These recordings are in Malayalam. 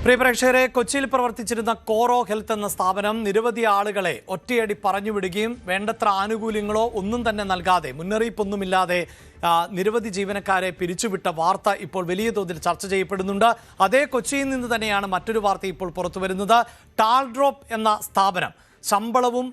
പ്രിയ പ്രേക്ഷകരെ, കൊച്ചിയിൽ പ്രവർത്തിച്ചിരുന്ന കോറോ ഹെൽത്ത് എന്ന സ്ഥാപനം നിരവധി ആളുകളെ ഒറ്റയടി പറഞ്ഞുവിടുകയും വേണ്ടത്ര ആനുകൂല്യങ്ങളോ ഒന്നും തന്നെ നൽകാതെ, മുന്നറിയിപ്പൊന്നുമില്ലാതെ നിരവധി ജീവനക്കാരെ പിരിച്ചുവിട്ട വാർത്ത ഇപ്പോൾ വലിയ തോതിൽ ചർച്ച ചെയ്യപ്പെടുന്നുണ്ട്. അതേ കൊച്ചിയിൽ നിന്ന് തന്നെയാണ് മറ്റൊരു വാർത്ത ഇപ്പോൾ പുറത്തുവരുന്നത്. ടാൽഡ്രോപ്പ് എന്ന സ്ഥാപനം ശമ്പളവും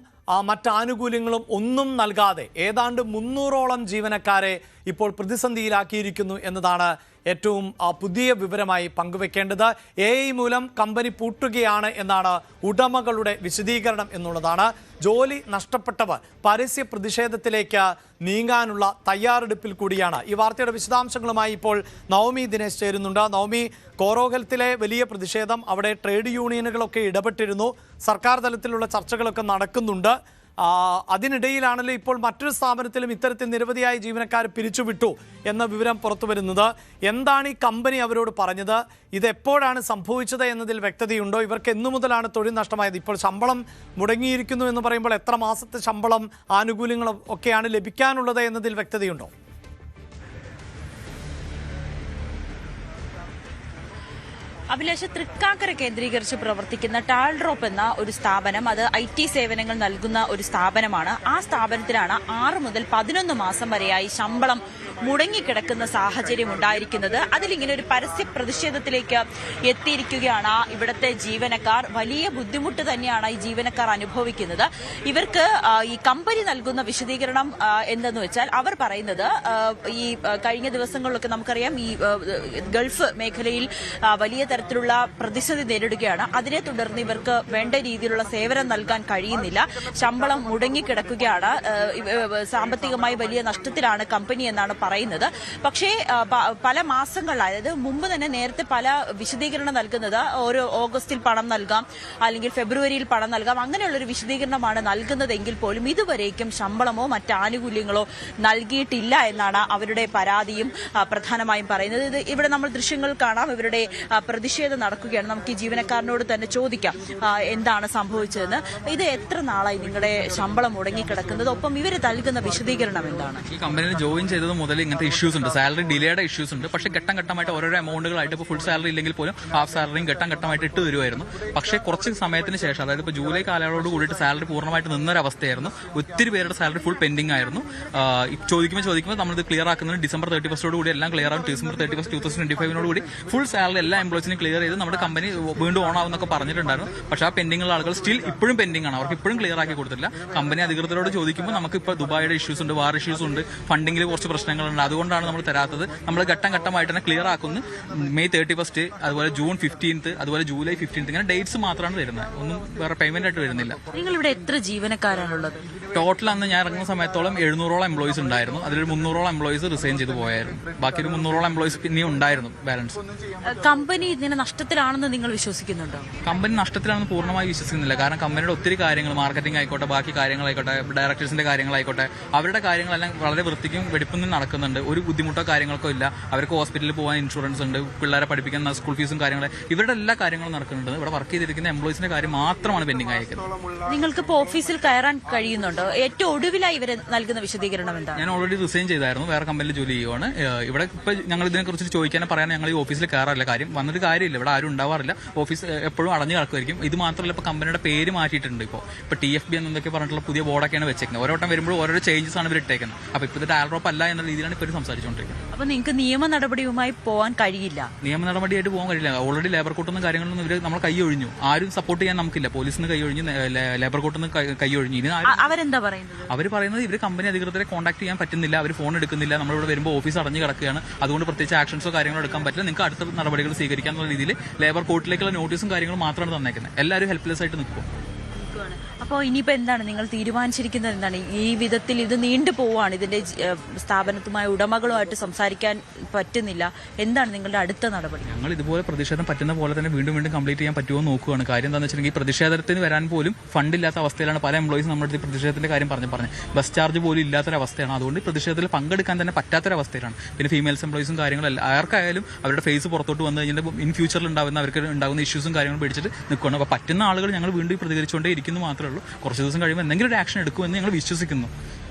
മറ്റാനുകൂല്യങ്ങളും ഒന്നും നൽകാതെ ഏതാണ്ട് 300ഓളം ജീവനക്കാരെ ഇപ്പോൾ പ്രതിസന്ധിയിലാക്കിയിരിക്കുന്നു എന്നതാണ് ഏറ്റവും പുതിയ വിവരമായി പങ്കുവെക്കേണ്ടത്. AI മൂലം കമ്പനി പൂട്ടുകയാണ് എന്നാണ് ഉടമകളുടെ വിശദീകരണം എന്നുള്ളതാണ്. ജോലി നഷ്ടപ്പെട്ടവർ പരസ്യ പ്രതിഷേധത്തിലേക്ക് നീങ്ങാനുള്ള തയ്യാറെടുപ്പിൽ കൂടിയാണ്. ഈ വാർത്തയുടെ വിശദാംശങ്ങളുമായി ഇപ്പോൾ നവമി ദിനേശ് ചേരുന്നുണ്ട്. നവമി, കോറോ ഹെൽത്തിലെ വലിയ പ്രതിഷേധം, അവിടെ ട്രേഡ് യൂണിയനുകളൊക്കെ ഇടപെട്ടിരുന്നു, സർക്കാർ തലത്തിലുള്ള ചർച്ചകളൊക്കെ നടക്കുന്നുണ്ട്. അതിനിടയിലാണല്ലോ ഇപ്പോൾ മറ്റൊരു സ്ഥാപനത്തിലും ഇത്തരത്തിൽ നിരവധിയായ ജീവനക്കാർ പിരിച്ചുവിട്ടു എന്ന വിവരം പുറത്തു വരുന്നത്. എന്താണ് ഈ കമ്പനി അവരോട് പറഞ്ഞത്? ഇതെപ്പോഴാണ് സംഭവിച്ചത് എന്നതിൽ വ്യക്തതയുണ്ടോ? ഇവർക്ക് എന്നു മുതലാണ് തൊഴിൽ നഷ്ടമായത്? ഇപ്പോൾ ശമ്പളം മുടങ്ങിയിരിക്കുന്നു എന്ന് പറയുമ്പോൾ എത്ര മാസത്തെ ശമ്പളം, ആനുകൂല്യങ്ങളും ഒക്കെയാണ് ലഭിക്കാനുള്ളത് എന്നതിൽ വ്യക്തതയുണ്ടോ? അഭിലാഷ്, തൃക്കാക്കര കേന്ദ്രീകരിച്ച് പ്രവർത്തിക്കുന്ന ടാൽഡ്രോപ്പ് എന്ന ഒരു സ്ഥാപനം, അത് IT സേവനങ്ങൾ നൽകുന്ന ഒരു സ്ഥാപനമാണ്. ആ സ്ഥാപനത്തിലാണ് 6 മുതൽ 11 മാസം വരെയായി ശമ്പളം മുടങ്ങിക്കിടക്കുന്ന സാഹചര്യം ഉണ്ടായിരിക്കുന്നത്. അതിലിങ്ങനെ ഒരു പരസ്യ പ്രതിഷേധത്തിലേക്ക് എത്തിയിരിക്കുകയാണ് ഇവിടുത്തെ ജീവനക്കാർ. വലിയ ബുദ്ധിമുട്ട് തന്നെയാണ് ഈ ജീവനക്കാർ അനുഭവിക്കുന്നത്. ഇവർക്ക് ഈ കമ്പനി നൽകുന്ന വിശദീകരണം എന്തെന്ന് വെച്ചാൽ, അവർ പറയുന്നത് ഈ കഴിഞ്ഞ ദിവസങ്ങളിലൊക്കെ നമുക്കറിയാം, ഈ ഗൾഫ് മേഖലയിൽ വലിയ തരത്തിലുള്ള പ്രതിസന്ധി നേരിടുകയാണ്. അതിനെ തുടർന്ന് ഇവർക്ക് വേണ്ട രീതിയിലുള്ള സേവനം നൽകാൻ കഴിയുന്നില്ല. ശമ്പളം മുടങ്ങിക്കിടക്കുകയാണ്. സാമ്പത്തികമായി വലിയ നഷ്ടത്തിലാണ് കമ്പനി എന്നാണ് പറയുന്നത്. പക്ഷേ പല മാസങ്ങളായി, അതായത് മുമ്പ് തന്നെ നേരത്തെ പല വിശദീകരണം നൽകുന്നത്, ഓരോ ഓഗസ്റ്റിൽ പണം നൽകാം, അല്ലെങ്കിൽ ഫെബ്രുവരിയിൽ പണം നൽകാം, അങ്ങനെയുള്ളൊരു വിശദീകരണമാണ് നൽകുന്നതെങ്കിൽ പോലും ഇതുവരേക്കും ശമ്പളമോ മറ്റ് ആനുകൂല്യങ്ങളോ നൽകിയിട്ടില്ല എന്നാണ് അവരുടെ പരാതിയും പ്രധാനമായും പറയുന്നത്. ഇവിടെ നമ്മൾ ദൃശ്യങ്ങൾ കാണാം, ഇവരുടെ പ്രതിഷേധം നടക്കുകയാണ്. നമുക്ക് ഈ ജീവനക്കാരനോട് തന്നെ ചോദിക്കാം എന്താണ് സംഭവിച്ചതെന്ന്. ഇത് എത്ര നാളായി നിങ്ങളുടെ ശമ്പളം മുടങ്ങിക്കിടക്കുന്നത്? ഒപ്പം ഇവർ നൽകുന്ന വിശദീകരണം എന്താണ്? ഈ കമ്പനിയിൽ ജോയിൻ ചെയ്തത് മുതൽ ഇങ്ങനത്തെ ഇഷ്യൂസ് ഉണ്ട്, സാലറി ഡിലേയുടെ ഇഷ്യൂസ് ഉണ്ട്. പക്ഷേ ഘട്ടം ഘട്ടമായിട്ട് ഓരോരോ എമൗണ്ടുകളായിട്ട്, ഇപ്പോൾ ഫുൾ സാലറി ഇല്ലെങ്കിൽ പോലും ഹാഫ് സാലറിയും ഘട്ടം ഘട്ടമായിട്ട് ഇട്ട് വരുമായിരുന്നു. പക്ഷേ കുറച്ച് സമയത്തിന് ശേഷം, അതായത് ഇപ്പോൾ ജൂലൈ കാലയളവോട് കൂടിയിട്ട് സാലറി പൂർണ്ണമായിട്ട് നിന്നൊരവസ്ഥയായിരുന്നു. ഒത്തിരി പേരുടെ സാലറി ഫുൾ പെൻഡിംഗ് ആയിരുന്നു. ചോദിക്കുമ്പോൾ നമ്മളിത് ക്ലിയർ ആക്കുന്നതിന് ഡിസംബർ 31 കൂടി എല്ലാം ക്ലിയർ ആവും. ഡിസംബർ 31, 2025 കൂടി ഫുൾ സാലറി എല്ലാ എംപ്ലോയീസിനും ക്ലിയർ ചെയ്ത് നമ്മുടെ കമ്പനി വീണ്ടും ഓൺ ആവുന്നൊക്കെ പറഞ്ഞിട്ടുണ്ടായിരുന്നു. പക്ഷേ ആ പെൻഡിംഗ് ഉള്ള ആളുകൾ സ്റ്റിൽ ഇപ്പോഴും പെൻഡിംഗ് ആണ്. അവർക്ക് ഇപ്പോഴും ക്ലിയർ ആക്കി കൊടുത്തില്ല. കമ്പനി അധികൃതരോട് ചോദിക്കുമ്പോൾ നമുക്ക് ഇപ്പോൾ ദുബായിയുടെ ഇഷ്യൂസ് ഉണ്ട്, വാർ ഇഷ്യൂസ് ഉണ്ട്, ഫണ്ടിങ്ങിൽ കുറച്ച് പ്രശ്നങ്ങളുണ്ട്, അതുകൊണ്ടാണ് നമ്മൾ തരാത്തത്. നമ്മൾ ഘട്ടം ഘട്ടമായിട്ട് തന്നെ ക്ലിയർ ആക്കുന്നു. മെയ് 31, അതുപോലെ ജൂൺ 15, അതുപോലെ ജൂലൈ 15, ഇങ്ങനെ ഡേറ്റ്സ് മാത്രമാണ് തരുന്നത്. ഒന്നും വേറെ പേയ്മെന്റ് ആയിട്ട് വരുന്നില്ല. നിങ്ങൾ ഇവിടെ എത്ര ജീവനക്കാരാണുള്ളത്? ടോട്ടൽ അന്ന് ഞാൻ ഇറങ്ങുന്ന സമയത്തോളം 700ഓളം എംപ്ലോയീസ് ഉണ്ടായിരുന്നു. അതിലൊരു 300ഓളം എംപ്ലോയീസ് റിസൈൻ ചെയ്ത് പോയായിരുന്നു. ബാക്കി ഒരു 300ഓളം എംപ്ലോയീസ് പിന്നെയും ഉണ്ടായിരുന്നു ബാലൻസ്. കമ്പനി ഇതിനെ നഷ്ടത്തിലാണെന്ന് നിങ്ങൾ വിശ്വസിക്കുന്നുണ്ടോ? കമ്പനി നഷ്ടത്തിലാണെന്ന് പൂർണ്ണമായി വിശ്വസിക്കുന്നില്ല. കാരണം കമ്പനിയുടെ ഒത്തിരി കാര്യങ്ങൾ, മാർക്കറ്റിംഗ് ആയിക്കോട്ടെ, ബാക്കി കാര്യങ്ങളായിക്കോട്ടെ, ഡയറക്ടേഴ്സിന്റെ കാര്യങ്ങളായിക്കോട്ടെ, അവരുടെ കാര്യങ്ങളെല്ലാം വളരെ വൃത്തിക്കും വെടിപ്പും നടക്കുന്നുണ്ട്. ഒരു ബുദ്ധിമുട്ടോ കാര്യങ്ങൾക്കോ ഇല്ല. അവർക്ക് ഹോസ്പിറ്റലിൽ പോകാൻ ഇൻഷുറൻസ് ഉണ്ട്, പിള്ളേരെ പഠിപ്പിക്കുന്ന സ്കൂൾ ഫീസും കാര്യങ്ങളും, ഇവരുടെ എല്ലാ കാര്യങ്ങളും നടക്കുന്നുണ്ട്. ഇവിടെ വർക്ക് ചെയ്തിരിക്കുന്ന എംപ്ലോയീസിന്റെ കാര്യം മാത്രമാണ് പെൻഡിംഗ് ആയിരിക്കുന്നത്. നിങ്ങൾക്ക് ഇപ്പോൾ ഓഫീസിൽ കയറാൻ കഴിയുന്നുണ്ടോ? ഏറ്റവും ഒടുവിലായി ഇവർ നൽകുന്ന വിശദീകരണം എന്താണ്? ഞാൻ ഓൾറെഡി റിസൈൻ ചെയ്തായിരുന്നു, വേറെ കമ്പനിയിൽ ജോലി ചെയ്യുവാണ്. ഇവിടെ ഇപ്പോൾ ഞങ്ങൾ ഇതിനെക്കുറിച്ച് ചോദിക്കാനും പറയാനും ഞങ്ങൾ ഈ ഓഫീസിൽ കയറാറില്ല. വന്നിട്ട് കാര്യമില്ല, ഇവിടെ ആരും ഉണ്ടാവാറില്ല. ഓഫീസ് എപ്പോഴും അടഞ്ഞു കിടക്കുമായിരിക്കും. ഇത് മാത്രമല്ല, ഇപ്പോൾ കമ്പനിയുടെ പേര് മാറ്റിയിട്ടുണ്ട്. ഇപ്പോൾ TFB എന്നൊക്കെ പറഞ്ഞിട്ടുള്ള പുതിയ ബോർഡൊക്കെയാണ് വെച്ചേക്കുന്നത്. ഓരോ വട്ടം വരുമ്പോൾ ഓരോ ചേഞ്ചസ് ആണ് ഇവർ ഇട്ടേക്കുന്നത്. അപ്പോൾ ഇപ്പോൾ ടാൽഡ്രോപ്പ് അല്ല എന്ന രീതിയിലാണ് ഇപ്പോൾ സംസാരിച്ചുകൊണ്ടിരിക്കുന്നത്. അപ്പോൾ നിങ്ങൾക്ക് നിയമ നടപടിയുമായി പോകാൻ കഴിയില്ല? നിയമ നടപടിയായിട്ട് പോകാൻ കഴിയില്ല. ഓൾറെഡി ലേബർ കോർട്ടൊന്നും കാര്യങ്ങളൊന്നും ഇവർ നമ്മൾ കൈ ഒഴിഞ്ഞു. ആരും സപ്പോർട്ട് ചെയ്യാൻ നമുക്കില്ല. പോലീസിന് കൈ ഒഴിഞ്ഞു, ലേബർ കോർട്ടിൽ നിന്ന് കൈ ഒഴിഞ്ഞു. അവരെന്താ പറയുന്നത്? അവർ പറയുന്നത് ഇവർ കമ്പനി അധികൃതരെ കോൺടാക്ട് ചെയ്യാൻ പറ്റുന്നില്ല, അവർ ഫോൺ എടുക്കുന്നില്ല, നമ്മളിവിടെ വരുമ്പോൾ ഓഫീസ് അടഞ്ഞു കിടക്കുകയാണ്, അതുകൊണ്ട് പ്രത്യേകിച്ച് ആക്ഷൻസോ കാര്യങ്ങളോ എടുക്കാൻ പറ്റില്ല, നിങ്ങൾക്ക് അടുത്ത നടപടികൾ സ്വീകരിക്കാനുള്ള രീതിയിൽ ലേബർ കോർട്ടിലേക്കുള്ള നോട്ടീസും കാര്യങ്ങളും മാത്രമാണ് തന്നേക്കുന്നത്. എല്ലാവരും ഹെൽപ്ലെസ് ആയിട്ട് നിൽക്കും. അപ്പോൾ ഇനിയിപ്പോൾ എന്താണ് നിങ്ങൾ തീരുമാനിച്ചിരിക്കുന്നത്? എന്താണ് ഈ വിധത്തിൽ ഇത് നീണ്ടു പോവാണ്, ഇതിന്റെ സ്ഥാപനത്തുമായ ഉടമകളുമായിട്ട് സംസാരിക്കാൻ പറ്റുന്നില്ല, എന്താണ് നിങ്ങളുടെ അടുത്ത നടപടി? ഞങ്ങൾ ഇതുപോലെ പ്രതിഷേധം പറ്റുന്ന പോലെ തന്നെ വീണ്ടും വീണ്ടും കംപ്ലീറ്റ് ചെയ്യാൻ പറ്റുമോ നോക്കുകയാണ്. കാര്യം എന്താണെന്ന് വെച്ചിട്ടുണ്ടെങ്കിൽ, പ്രതിഷേധത്തിന് വരാൻ പോലും ഫണ്ടില്ലാത്ത അവസ്ഥയിലാണ് പല എംപ്ലോയീസ് നമ്മുടെ പ്രതിഷേധത്തിന്റെ കാര്യം പറഞ്ഞ് ബസ് ചാർജ് പോലും ഇല്ലാത്തൊരവസ്ഥയാണ്. അതുകൊണ്ട് പ്രതിഷേധത്തിൽ പങ്കെടുക്കാൻ തന്നെ പറ്റാത്തൊരവസ്ഥയിലാണ്. പിന്നെ ഫീമെയിൽസ് എംപ്ലോയീസും കാര്യങ്ങളും ആർക്കായാലും അവരുടെ ഫേസ് പുറത്തോട്ട് വന്നു കഴിഞ്ഞാൽ ഇൻ ഫ്യൂച്ചറിൽ അവർക്ക് ഉണ്ടാകുന്ന ഇഷ്യൂസും കാര്യങ്ങളും പേടിച്ചിട്ട് നിൽക്കുകയാണ്. അപ്പോൾ പറ്റുന്ന ആളുകൾ ഞങ്ങൾ വീണ്ടും പ്രതികരിച്ചുകൊണ്ടേ ഇരിക്കുന്നു മാത്രമേ ഉള്ളൂ. കുറച്ച് ദിവസം കഴിയുമ്പോൾ എന്തെങ്കിലും ഒരു ആക്ഷൻ എടുക്കുമെന്ന് ഞങ്ങൾ വിശ്വസിക്കുന്നു.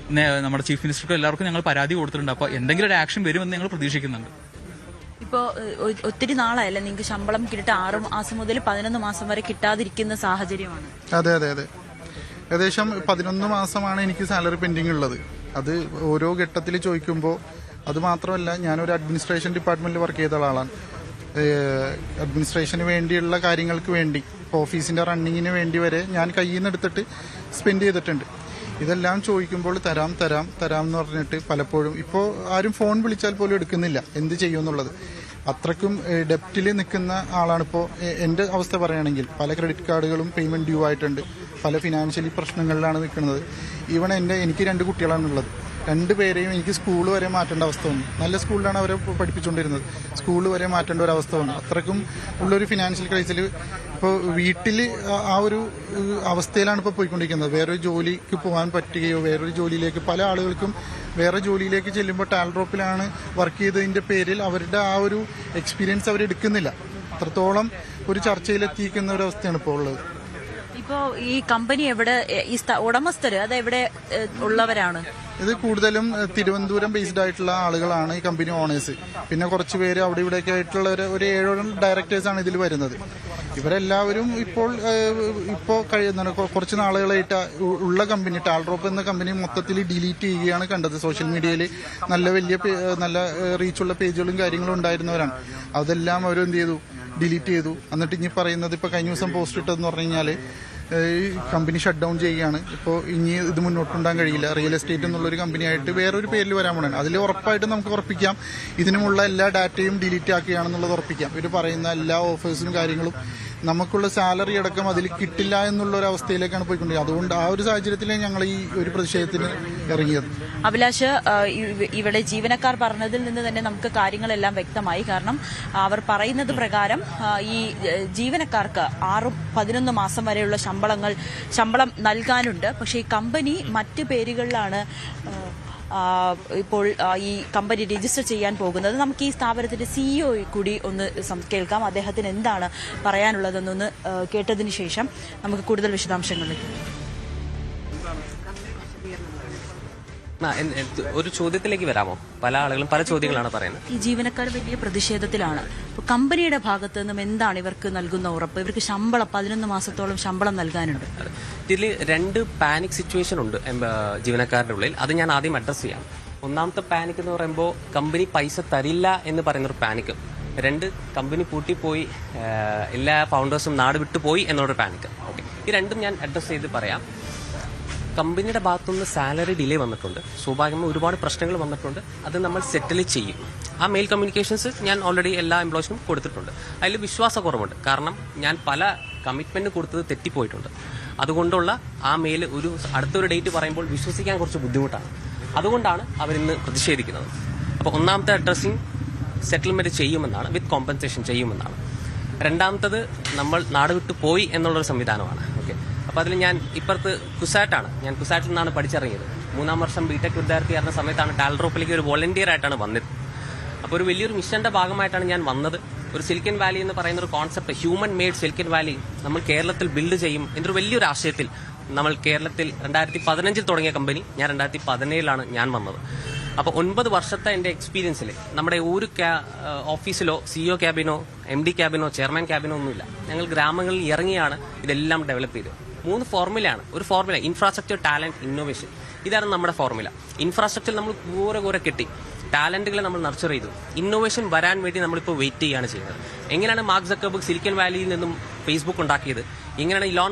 നമ്മുടെ ചീഫ് മിനിസ്റ്റർക്കും എല്ലാവർക്കും ഞങ്ങൾ പരാതി കൊടുത്തിട്ടുണ്ട്. അപ്പോൾ എന്തെങ്കിലും ഒരു ആക്ഷൻ വരുമെന്ന് ഞങ്ങൾ പ്രതീക്ഷിക്കുന്നുണ്ട്. ഇപ്പോൾ ഒത്തിരി നാളായല്ലേ നിങ്ങൾക്ക് ശമ്പളം കിട്ടിയിട്ട് 6 മാസം മുതൽ 11 മാസം വരെ കിട്ടാതിരിക്കുന്ന സാഹചര്യമാണ്. അതെ അതെ അതെ, ഏകദേശം 11 മാസമാണ് എനിക്ക് സാലറി പെൻഡിങ് ഉള്ളത്. അത് ഓരോ ഘട്ടത്തിൽ ചോദിക്കുമ്പോൾ, അത് മാത്രമല്ല ഞാനൊരു അഡ്മിനിസ്ട്രേഷൻ ഡിപ്പാർട്ട്മെന്റിൽ വർക്ക് ചെയ്ത ആളാണ്. അഡ്മിനിസ്ട്രേഷന് വേണ്ടിയുള്ള കാര്യങ്ങൾക്ക് വേണ്ടി, ഓഫീസിന്റെ റണ്ണിങ്ങിന് വേണ്ടി വരെ ഞാൻ കയ്യിൽ നിന്ന് എടുത്തിട്ട് സ്പെൻഡ് ചെയ്തിട്ടുണ്ട്. ഇതെല്ലാം ചോദിക്കുമ്പോൾ തരാം തരാം തരാം എന്ന് പറഞ്ഞിട്ട് പലപ്പോഴും ഇപ്പോൾ ആരും ഫോൺ വിളിച്ചാൽ പോലും എടുക്കുന്നില്ല. എന്ത് ചെയ്യുമെന്നുള്ളത് അത്രക്കും ഡെപ്റ്റിൽ നിൽക്കുന്ന ആളാണിപ്പോൾ. എൻ്റെ അവസ്ഥ പറയുകയാണെങ്കിൽ പല ക്രെഡിറ്റ് കാർഡുകളും പേയ്മെന്റ് ഡ്യൂ ആയിട്ടുണ്ട്. പല ഫിനാൻഷ്യലി പ്രശ്നങ്ങളിലാണ് നിൽക്കുന്നത്. ഈവൺ എനിക്ക് 2 കുട്ടികളാണുള്ളത്. 2 പേരെയും എനിക്ക് സ്കൂൾ വരെ മാറ്റേണ്ട അവസ്ഥ വന്നു. നല്ല സ്കൂളിലാണ് അവരെ പഠിപ്പിച്ചുകൊണ്ടിരുന്നത്. സ്കൂൾ വരെ മാറ്റേണ്ട ഒരു അവസ്ഥ വന്നു. അത്രക്കും ഉള്ളൊരു ഫിനാൻഷ്യൽ ക്രൈസിൽ ഇപ്പോൾ വീട്ടിൽ ആ ഒരു അവസ്ഥയിലാണ് ഇപ്പോൾ പോയിക്കൊണ്ടിരിക്കുന്നത്. വേറൊരു ജോലിക്ക് പോകാൻ പറ്റുകയോ വേറൊരു ജോലിയിലേക്ക്, പല ആളുകൾക്കും വേറെ ജോലിയിലേക്ക് ചെല്ലുമ്പോൾ ടാൽഡ്രോപ്പിലാണ് വർക്ക് ചെയ്തതിൻ്റെ പേരിൽ അവരുടെ ആ ഒരു എക്സ്പീരിയൻസ് അവരെടുക്കുന്നില്ല. അത്രത്തോളം ഒരു ചർച്ചയിലെത്തിക്കുന്ന ഒരു അവസ്ഥയാണ് ഇപ്പോൾ ഉള്ളത്. ഇപ്പോൾ ഈ കമ്പനി എവിടെ, ഈ ഉടമസ്ഥര് അത് എവിടെ ഉള്ളവരാണ്? ഇത് കൂടുതലും തിരുവനന്തപുരം ബേസ്ഡ് ആയിട്ടുള്ള ആളുകളാണ് ഈ കമ്പനി ഓണേഴ്സ്. പിന്നെ കുറച്ച് പേര് അവിടെ ഇവിടെയൊക്കെ ആയിട്ടുള്ള ഒരു 7 ഡയറക്ടേഴ്സാണ് ഇതിൽ വരുന്നത്. ഇവരെല്ലാവരും ഇപ്പോൾ കഴിയുന്ന കുറച്ച് നാളുകളായിട്ട് ഉള്ള കമ്പനി ടാൽഡ്രോപ്പ് എന്ന കമ്പനി മൊത്തത്തിൽ ഡിലീറ്റ് ചെയ്യുകയാണ് കണ്ടത്. സോഷ്യൽ മീഡിയയിൽ നല്ല റീച്ചുള്ള പേജുകളും കാര്യങ്ങളും ഉണ്ടായിരുന്നവരാണ്. അതെല്ലാം അവരെന്ത് ചെയ്തു, ഡിലീറ്റ് ചെയ്തു. എന്നിട്ട് ഇനി പറയുന്നത് ഇപ്പോൾ കഴിഞ്ഞ ദിവസം പോസ്റ്റ് ഇട്ടതെന്ന് പറഞ്ഞു കഴിഞ്ഞാൽ ഈ കമ്പനി ഷട്ട് ഡൗൺ ചെയ്യുകയാണ്. ഇപ്പോൾ ഇനി ഇത് മുന്നോട്ടുണ്ടാകാൻ കഴിയില്ല, റിയൽ എസ്റ്റേറ്റ് എന്നുള്ളൊരു കമ്പനിയായിട്ട് വേറൊരു പേരിൽ വരാൻ പോകണം. അതിൽ ഉറപ്പായിട്ടും നമുക്ക് ഉറപ്പിക്കാം ഇതിനുമുള്ള എല്ലാ ഡാറ്റയും ഡിലീറ്റ് ആക്കുകയാണെന്നുള്ളത് ഉറപ്പിക്കാം. ഇവർ പറയുന്ന എല്ലാ ഓഫേഴ്സും കാര്യങ്ങളും നമുക്കുള്ള സാലറി അടക്കം അതിൽ കിട്ടില്ല എന്നുള്ള ഒരു അവസ്ഥയിലേക്കാണ് പോയിക്കൊണ്ടിരിക്കുന്നത്. അതുകൊണ്ട് ആ ഒരു സാഹചര്യത്തിലാണ് ഞങ്ങൾ ഈ ഒരു പ്രതിഷേധത്തിന് ഇറങ്ങിയത്. അഭിലാഷ്, ഇവിടെ ജീവനക്കാർ പറഞ്ഞതിൽ നിന്ന് തന്നെ നമുക്ക് കാര്യങ്ങളെല്ലാം വ്യക്തമായി. കാരണം അവർ പറയുന്നത് പ്രകാരം ഈ ജീവനക്കാർക്ക് 6-11 മാസം വരെയുള്ള ശമ്പളം നൽകാനുണ്ട്. പക്ഷേ ഈ കമ്പനി മറ്റ് പേരുകളിലാണ് ഇപ്പോൾ ഈ കമ്പനി രജിസ്റ്റർ ചെയ്യാൻ പോകുന്നത്. നമുക്ക് ഈ സ്ഥാപനത്തിന്റെ സിഇഒ കൂടി ഒന്ന് കേൾക്കാം. അദ്ദേഹത്തിന് എന്താണ് പറയാനുള്ളതെന്നൊന്ന് കേട്ടതിന് ശേഷം നമുക്ക് കൂടുതൽ വിശദാംശങ്ങളിലേക്ക്. ഒരു ചോദ്യത്തിലേക്ക് വരാമോ? പല ആളുകളും പല ചോദ്യങ്ങളാണ് പറയുന്നത്. ഈ ജീവനക്കാർ വലിയ പ്രതിഷേധത്തിലാണ്. കമ്പനിയുടെ ഭാഗത്ത് നിന്നും എന്താണ് ഇവർക്ക് നൽകുന്ന ഉറപ്പ്? ഇവർക്ക് 11 മാസത്തോളം ശമ്പളം നൽകാനുണ്ട്. ഇതിൽ 2 പാനിക് സിറ്റുവേഷൻ ഉണ്ട് ജീവനക്കാരുടെ ഉള്ളിൽ. അത് ഞാൻ ആദ്യം അഡ്രസ് ചെയ്യാം. ഒന്നാമത്തെ പാനിക് എന്ന് പറയുമ്പോൾ കമ്പനി പൈസ തരില്ല എന്ന് പറയുന്നൊരു പാനിക്. 2, കമ്പനി പൂട്ടിപ്പോയി, എല്ലാ ഫൗണ്ടേഴ്സും നാട് വിട്ടുപോയി എന്നുള്ളൊരു പാനിക്. ഓക്കെ, ഈ 2ഉം ഞാൻ അഡ്രസ് ചെയ്ത് പറയാം. കമ്പനിയുടെ ഭാഗത്തുനിന്ന് സാലറി ഡിലേ വന്നിട്ടുണ്ട്. സ്വാഭാവികമായി ഒരുപാട് പ്രശ്നങ്ങൾ വന്നിട്ടുണ്ട്. അത് നമ്മൾ സെറ്റിൽ ചെയ്യും. ആ മെയിൽ കമ്മ്യൂണിക്കേഷൻസ് ഞാൻ ഓൾറെഡി എല്ലാ എംപ്ലോയീസിനും കൊടുത്തിട്ടുണ്ട്. അതിൽ വിശ്വാസക്കുറവുണ്ട്. കാരണം ഞാൻ പല കമ്മിറ്റ്മെന്റ് കൊടുത്തത് തെറ്റിപ്പോയിട്ടുണ്ട്. അതുകൊണ്ടുള്ള ആ മെയിൽ അടുത്തൊരു ഡേറ്റ് പറയുമ്പോൾ വിശ്വസിക്കാൻ കുറച്ച് ബുദ്ധിമുട്ടാണ്. അതുകൊണ്ടാണ് അവരിന്ന് പ്രതിഷേധിക്കുന്നത്. അപ്പോൾ ഒന്നാമത്തെ അഡ്രസ്സിംഗ് സെറ്റിൽമെന്റ് ചെയ്യുമെന്നാണ്, വിത്ത് കോമ്പൻസേഷൻ ചെയ്യുമെന്നാണ്. രണ്ടാമത്തത് നമ്മൾ നാട് വിട്ടു പോയി എന്നുള്ളൊരു സംവിധാനമാണ്. ഓക്കെ, അപ്പോൾ അതിൽ ഞാൻ ഇപ്പുറത്ത് ഞാൻ കുസാറ്റിൽ നിന്നാണ് പഠിച്ചിറങ്ങിയത്. 3ാം വർഷം ബിടെക് വിദ്യാർത്ഥിയായിരുന്ന സമയത്താണ് ടാൽഡ്രോപ്പിലേക്ക് ഒരു വോളണ്ടിയർ ആയിട്ടാണ് വന്നത്. അപ്പോൾ ഒരു വലിയൊരു മിഷന്റെ ഭാഗമായിട്ടാണ് ഞാൻ വന്നത്. ഒരു സിലിക്കൺ വാലി എന്ന് പറയുന്ന ഒരു concept, human made silicon valley നമ്മൾ കേരളത്തിൽ ബിൽഡ് ചെയ്യും എന്നൊരു വലിയൊരു ആശയത്തിൽ നമ്മൾ കേരളത്തിൽ 2015 തുടങ്ങിയ കമ്പനി, ഞാൻ 2017 ഞാൻ വന്നത്. അപ്പോൾ 9 വർഷത്തെ എൻ്റെ എക്സ്പീരിയൻസിൽ നമ്മുടെ ഒരു ഓഫീസിലോ സിഇഒ ക്യാബിനോ MD ക്യാബിനോ ചെയർമാൻ ക്യാബിനോ ഒന്നുമില്ല. ഞങ്ങൾ ഗ്രാമങ്ങളിൽ ഇറങ്ങിയാണ് ഇതെല്ലാം ഡെവലപ്പ് ചെയ്തത്. 3 ഫോർമുലയാണ്. ഒരു ഫോർമുല ഇൻഫ്രാസ്ട്രക്ചർ, ടാലന്റ്, ഇന്നോവേഷൻ. ഇതാണ് നമ്മുടെ ഫോർമുല. ഇൻഫ്രാസ്ട്രക്ചർ നമ്മൾ കൂറെ കെട്ടി, ടാലന്റുകളെ നമ്മൾ നർച്ചർ ചെയ്തു. ഇന്നോവേഷൻ വരാൻ വേണ്ടി നമ്മളിപ്പോൾ വെയിറ്റ് ചെയ്യുകയാണ് ചെയ്യുന്നത്. എങ്ങനെയാണ് മാർക്ക് സക്കർബർഗ് സിലിക്കൺ വാലിയിൽ നിന്നും ഫേസ്ബുക്ക് ഉണ്ടാക്കിയത്? എങ്ങനെയാണ് ഇലോൺ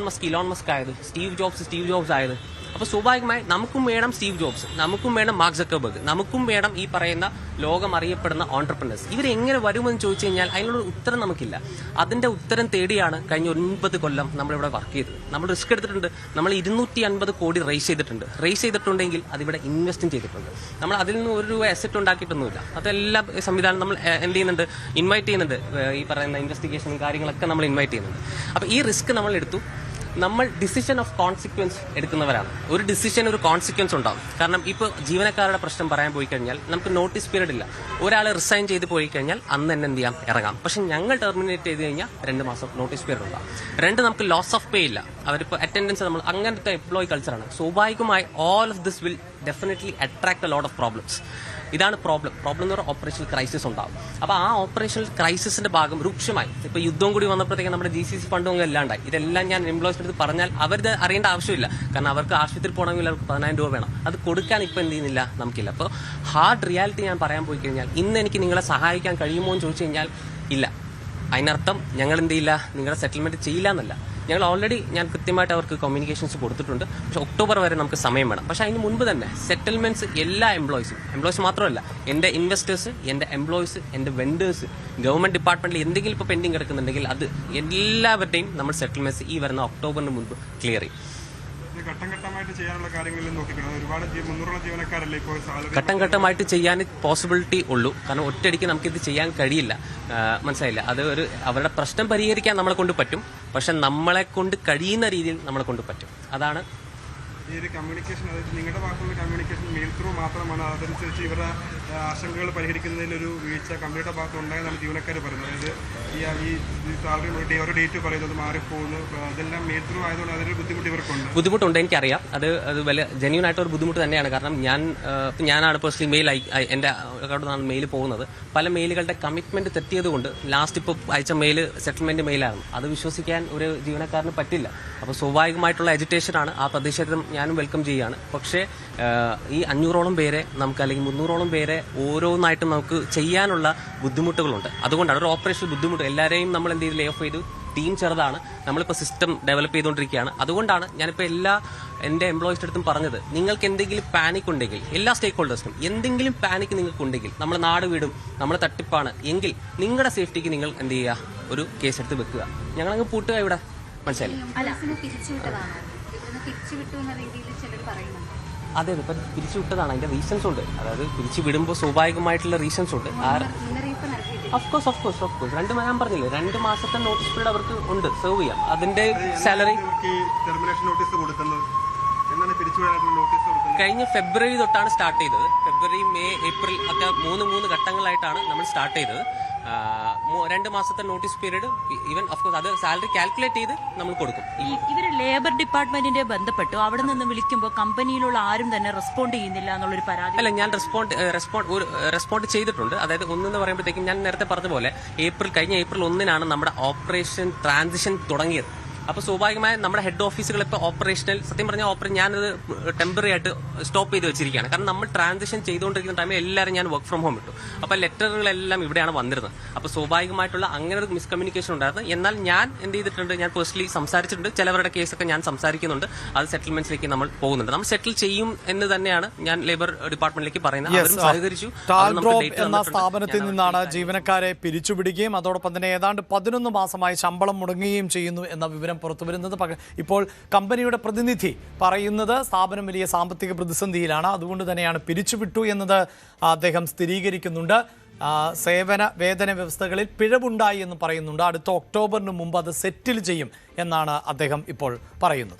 മസ്ക് ആയത്? സ്റ്റീവ് ജോബ്സ് ആയത്? അപ്പോൾ സ്വാഭാവികമായി നമുക്കും വേണം സ്റ്റീവ് ജോബ്സ്, നമുക്കും വേണം മാർക്ക് സക്കർബർഗ്, നമുക്കും വേണം ഈ പറയുന്ന ലോകം അറിയപ്പെടുന്ന ഓൺട്രപ്രനേഴ്സ്. ഇവരെങ്ങനെ വരുമെന്ന് ചോദിച്ചു കഴിഞ്ഞാൽ അതിനുള്ള ഉത്തരം നമുക്കില്ല. അതിന്റെ ഉത്തരം തേടിയാണ് കഴിഞ്ഞ 9 കൊല്ലം നമ്മളിവിടെ വർക്ക് ചെയ്തത്. നമ്മൾ റിസ്ക് എടുത്തിട്ടുണ്ട്. നമ്മൾ 250 കോടി റേസ് ചെയ്തിട്ടുണ്ടെങ്കിൽ അതിവിടെ ഇൻവെസ്റ്റും ചെയ്തിട്ടുണ്ട്. നമ്മൾ അതിൽ നിന്ന് ₹1 അസറ്റ് ഉണ്ടാക്കിയിട്ടൊന്നുമില്ല. അതെല്ലാം സംവിധാനം നമ്മൾ എന്ത് ചെയ്യുന്നുണ്ട്, ഇൻവൈറ്റ് ചെയ്യുന്നുണ്ട്. ഈ പറയുന്ന ഇൻവെസ്റ്റിഗേഷനും കാര്യങ്ങളൊക്കെ നമ്മൾ ഇൻവൈറ്റ് ചെയ്യുന്നുണ്ട്. അപ്പോൾ ഈ റിസ്ക് നമ്മൾ എടുത്തു. നമ്മൾ ഡിസിഷൻ ഓഫ് കോൺസിക്വൻസ് എടുക്കുന്നവരാണ്. ഒരു ഡിസിഷൻ ഒരു കോൺസിക്വൻസ് ഉണ്ടാവും. കാരണം ഇപ്പോൾ ജീവനക്കാരുടെ പ്രശ്നം പറയാൻ പോയി കഴിഞ്ഞാൽ നമുക്ക് നോട്ടീസ് പീരീഡ് ഇല്ല. ഒരാൾ റിസൈൻ ചെയ്ത് പോയി കഴിഞ്ഞാൽ അന്ന് തന്നെ എന്ത് ചെയ്യാം, ഇറങ്ങാം. പക്ഷെ ഞങ്ങൾ ടെർമിനേറ്റ് ചെയ്ത് കഴിഞ്ഞാൽ 2 മാസം നോട്ടീസ് പീരീഡ് ഉണ്ടാവും. 2, നമുക്ക് ലോസ് ഓഫ് പേ ഇല്ല. അവരിപ്പോൾ അറ്റൻഡൻസ്, നമ്മൾ അങ്ങനത്തെ എംപ്ലോയി കൾച്ചറാണ്. സ്വാഭാവികമായി all of this will definitely attract a lot of problems. ഇതാണ് പ്രോബ്ലം എന്ന് പറഞ്ഞാൽ ഓപ്പറേഷണൽ ക്രൈസിസ് ഉണ്ടാകും. അപ്പോൾ ആ ഓപ്പറേഷണൽ ക്രൈസിസിന്റെ ഭാഗം രൂക്ഷമായി. ഇപ്പോൾ യുദ്ധം കൂടി വന്നപ്പോഴത്തേക്ക് നമ്മുടെ GCC ഫണ്ടും എല്ലാണ്ടായി. ഇതെല്ലാം ഞാൻ എംപ്ലോയീസിന്റെ അടുത്ത് പറഞ്ഞാൽ അവരുടെ അറിയേണ്ട ആവശ്യമില്ല. കാരണം അവർക്ക് ആശുപത്രി പോകണമെങ്കിൽ അവർക്ക് 10,000 രൂപ വേണം. അത് കൊടുക്കാൻ ഇപ്പം എന്ത് ചെയ്യുന്നില്ല, നമുക്കില്ല. അപ്പോൾ ഹാർഡ് റിയാലിറ്റി ഞാൻ പറയാൻ പോയി കഴിഞ്ഞാൽ ഇന്ന് എനിക്ക് നിങ്ങളെ സഹായിക്കാൻ കഴിയുമോ എന്ന് ചോദിച്ചു കഴിഞ്ഞാൽ ഇല്ല. അതിനർത്ഥം ഞങ്ങൾ എന്ത് ചെയ്യില്ല, നിങ്ങളുടെ സെറ്റിൽമെന്റ് ചെയ്യില്ല എന്നല്ല. ഞങ്ങൾ ഓൾറെഡി ഞാൻ കൃത്യമായിട്ട് അവർക്ക് കമ്മ്യൂണിക്കേഷൻസ് കൊടുത്തിട്ടുണ്ട്. പക്ഷേ ഒക്ടോബർ വരെ നമുക്ക് സമയം വേണം. പക്ഷേ അതിന് മുൻപ് തന്നെ സെറ്റിൽമെന്റ്സ് എല്ലാ എംപ്ലോയീസ് മാത്രമല്ല, എൻ്റെ ഇൻവെസ്റ്റേഴ്സ്, എൻ്റെ എംപ്ലോയീസ്, എൻ്റെ വെൻഡേഴ്സ്, ഗവൺമെന്റ് ഡിപ്പാർട്ട്മെന്റിൽ എന്തെങ്കിലും ഇപ്പോൾ പെൻഡിങ് കിടക്കുന്നുണ്ടെങ്കിൽ അത് എല്ലാവരുടെയും നമ്മൾ സെറ്റിൽമെന്റ്സ് ഈ വരുന്ന ഒക്ടോബറിന് മുൻപ് ക്ലിയർ ചെയ്യും. ഘട്ടം ഘട്ടമായിട്ട് ചെയ്യാനുള്ള കാര്യങ്ങളിൽ നോക്കിക്കണം. ഒരുപാട് 300 ജീവനക്കാരല്ലേ ഇപ്പോൾ സാലറി ഘട്ടം ഘട്ടമായിട്ട് ചെയ്യാൻ പോസിബിലിറ്റി ഉള്ളൂ. കാരണം ഒറ്റയടിക്ക് നമുക്കിത് ചെയ്യാൻ കഴിയില്ല. മനസ്സിലായില്ല, അത് അവരുടെ പ്രശ്നം പരിഹരിക്കാൻ നമ്മളെ കൊണ്ട് പറ്റും. പക്ഷെ നമ്മളെ കൊണ്ട് കഴിയുന്ന രീതിയിൽ നമ്മളെ കൊണ്ട് പറ്റും. അതാണ് ഈ ഒരു കമ്മ്യൂണിക്കേഷൻ. അതായത് നിങ്ങളുടെ ഭാഗത്തുള്ള കമ്മ്യൂണിക്കേഷൻ മെയിൽ ത്രൂ മാത്രമാണ്. അതനുസരിച്ച് ഇവരുടെ ആശങ്കകൾ പരിഹരിക്കുന്നതിലൊരു വീഴ്ച കമ്പനിയുടെ ഭാഗത്ത് ഉണ്ടായെന്നാണ് ജീവനക്കാർ പറയുന്നത്. അതായത് ഈ സാലറി ഓരോ ഡേറ്റ് പറയുന്നത് മാറിപ്പോകുന്നു, അതെല്ലാം മെയിൽ ത്രൂ ആയതുകൊണ്ട് അതൊരു ബുദ്ധിമുട്ട് ഇവർക്കുണ്ട്. ബുദ്ധിമുട്ടുണ്ട്, എനിക്കറിയാം. അത് വലിയ ജെന്യൂൻ ആയിട്ട് ഒരു ബുദ്ധിമുട്ട് തന്നെയാണ്. കാരണം ഞാനാണ് പേഴ്സണലി മെയിൽ എൻ്റെ അക്കൗണ്ടിൽ മെയിൽ പോകുന്നത്. പല മെയിലുകളുടെ കമ്മിറ്റ്മെന്റ് തെറ്റിയത് കൊണ്ട് ലാസ്റ്റ് ഇപ്പോൾ അയച്ച മെയിൽ സെറ്റിൽമെന്റ് മെയിലായിരുന്നു. അത് വിശ്വസിക്കാൻ ഒരു ജീവനക്കാരന് പറ്റില്ല. അപ്പോൾ സ്വാഭാവികമായിട്ടുള്ള എജിറ്റേഷനാണ്. ആ പ്രതിഷേധം ഞാനും വെൽക്കം ചെയ്യുകയാണ്. പക്ഷേ ഈ 500ഓളം പേരെ നമുക്ക്, അല്ലെങ്കിൽ 300ഓളം പേരെ ഓരോന്നായിട്ടും നമുക്ക് ചെയ്യാനുള്ള ബുദ്ധിമുട്ടുകളുണ്ട്. അതുകൊണ്ടാണ് ഒരു ഓപ്പറേഷൻ ബുദ്ധിമുട്ട്. എല്ലാവരെയും നമ്മൾ എന്ത് ചെയ്ത് ലേ ഓഫ് ചെയ്തു. ടീം ചെറുതാണ്, നമ്മളിപ്പോൾ സിസ്റ്റം ഡെവലപ്പ് ചെയ്തുകൊണ്ടിരിക്കുകയാണ്. അതുകൊണ്ടാണ് ഞാനിപ്പോൾ എൻ്റെ എംപ്ലോയീസിൻ്റെ അടുത്തും പറഞ്ഞത്, നിങ്ങൾക്ക് എന്തെങ്കിലും പാനിക് ഉണ്ടെങ്കിൽ, എല്ലാ സ്റ്റേക്ക് ഹോൾഡേഴ്സിനും എന്തെങ്കിലും പാനിക് നിങ്ങൾക്ക് ഉണ്ടെങ്കിൽ, നമ്മുടെ നാട് വീടും നമ്മുടെ തട്ടിപ്പാണ് എങ്കിൽ നിങ്ങളുടെ സേഫ്റ്റിക്ക് നിങ്ങൾ എന്ത് ചെയ്യുക, ഒരു കേസ് എടുത്ത് വെക്കുക. ഞങ്ങളങ്ങ് പൂട്ടുക ഇവിടെ. മനസ്സിലായി? അതെ, ഇപ്പം പിരിച്ചുവിട്ടതാണ്. അതിന്റെ റീസൺസ് ഉണ്ട്. അതായത് പിരിച്ചു വിടുമ്പോൾ സ്വാഭാവികമായിട്ടുള്ള റീസൺസ് ഉണ്ട്. ഓഫ് കോഴ്സ് 2 ഞാൻ പറഞ്ഞില്ലേ, 2 മാസത്തെ നോട്ടീസ് പീരീഡ് അവർക്ക് ഉണ്ട്, സെർവ് ചെയ്യാം. അതിന്റെ സാലറി ടെർമിനേഷൻ നോട്ടീസ് കൊടുക്കുന്നത് എന്നാണ്, പിരിച്ചുവിടാനുള്ള നോട്ടീസ് കൊടുക്കുന്നത് കഴിഞ്ഞ ഫെബ്രുവരി തൊട്ടാണ് സ്റ്റാർട്ട് ചെയ്തത്. ഫെബ്രുവരി, മെയ്, ഏപ്രിൽ ഒക്കെ 3 ഘട്ടങ്ങളായിട്ടാണ് നമ്മൾ സ്റ്റാർട്ട് ചെയ്തത്. 2 മാസത്തെ നോട്ടീസ് പീരീഡ് ഈവൻ ഓഫ്കോഴ്സ് അത് സാലറി കാൽക്കുലേറ്റ് ചെയ്ത് നമ്മൾ കൊടുക്കും. ഇവര് ലേബർ ഡിപ്പാർട്ട്മെന്റിന്റെ ബന്ധപ്പെട്ടു. അവിടെ നിന്ന് വിളിക്കുമ്പോൾ കമ്പനിയിലുള്ള ആരും തന്നെ റെസ്പോണ്ട് ചെയ്യുന്നില്ല എന്നുള്ളൊരു പരാതി. അല്ല, ഞാൻ റെസ്പോണ്ട് ചെയ്തിട്ടുണ്ട്. അതായത് ഒന്നെന്ന് പറയുമ്പോഴത്തേക്കും ഞാൻ നേരത്തെ പറഞ്ഞ പോലെ കഴിഞ്ഞ ഏപ്രിൽ 1-നാണ് നമ്മുടെ ഓപ്പറേഷൻ ട്രാൻസിഷൻ തുടങ്ങിയത്. അപ്പോൾ സ്വാഭാവികമായി നമ്മുടെ ഹെഡ് ഓഫീസുകൾ ഇപ്പോൾ ഓപ്പറേഷണൽ, സത്യം പറഞ്ഞാൽ ഞാനത് ടെമ്പററി ആയിട്ട് സ്റ്റോപ്പ് ചെയ്ത് വെച്ചിരിക്കുകയാണ്. കാരണം നമ്മൾ ട്രാൻസിഷൻ ചെയ്തുകൊണ്ടിരിക്കുന്ന ടൈമിൽ എല്ലാവരും ഞാൻ വർക്ക് ഫ്രം ഹോം ഇട്ടു. അപ്പോൾ ലെറ്ററുകളെല്ലാം ഇവിടെയാണ് വന്നിരുന്നത്. അപ്പോൾ സ്വാഭാവികമായിട്ടുള്ള അങ്ങനെ ഒരു മിസ്കമ്മ്യൂണിക്കേഷൻ ഉണ്ടായിരുന്നു. എന്നാൽ ഞാൻ എന്ത് ചെയ്തിട്ടുണ്ട്, ഞാൻ പേഴ്സണലി സംസാരിച്ചിട്ടുണ്ട്. ചിലവരുടെ കേസൊക്കെ ഞാൻ സംസാരിക്കുന്നുണ്ട്. അത് സെറ്റിൽമെന്റ്സിലേക്ക് നമ്മൾ പോകുന്നുണ്ട്. നമ്മൾ സെറ്റിൽ ചെയ്യും എന്ന് തന്നെയാണ് ഞാൻ ലേബർ ഡിപ്പാർട്ട്മെന്റിലേക്ക് പറയുന്നത്. അവരും സഹകരിച്ചു. എന്ന സ്ഥാപനത്തിൽ നിന്നാണ് ജീവനക്കാരെ പിരിച്ചുപിടിക്കുകയും അതോടൊപ്പം തന്നെ ഏതാണ്ട് 11 മാസമായി ശമ്പളം മുടങ്ങുകയും ചെയ്യുന്നു എന്ന വിവരം പുറത്തുവരുന്നത്. ഇപ്പോൾ കമ്പനിയുടെ പ്രതിനിധി പറയുന്നത് സ്ഥാപനം വലിയ സാമ്പത്തിക പ്രതിസന്ധിയിലാണ്, അതുകൊണ്ട് തന്നെയാണ് പിരിച്ചുവിട്ടു എന്നത് അദ്ദേഹം സ്ഥിരീകരിക്കുന്നുണ്ട്. വേതന വ്യവസ്ഥകളിൽ പിഴവുണ്ടായി എന്ന് പറയുന്നുണ്ട്. അടുത്ത ഒക്ടോബറിന് മുമ്പ് അത് സെറ്റിൽ ചെയ്യും എന്നാണ് അദ്ദേഹം ഇപ്പോൾ പറയുന്നത്.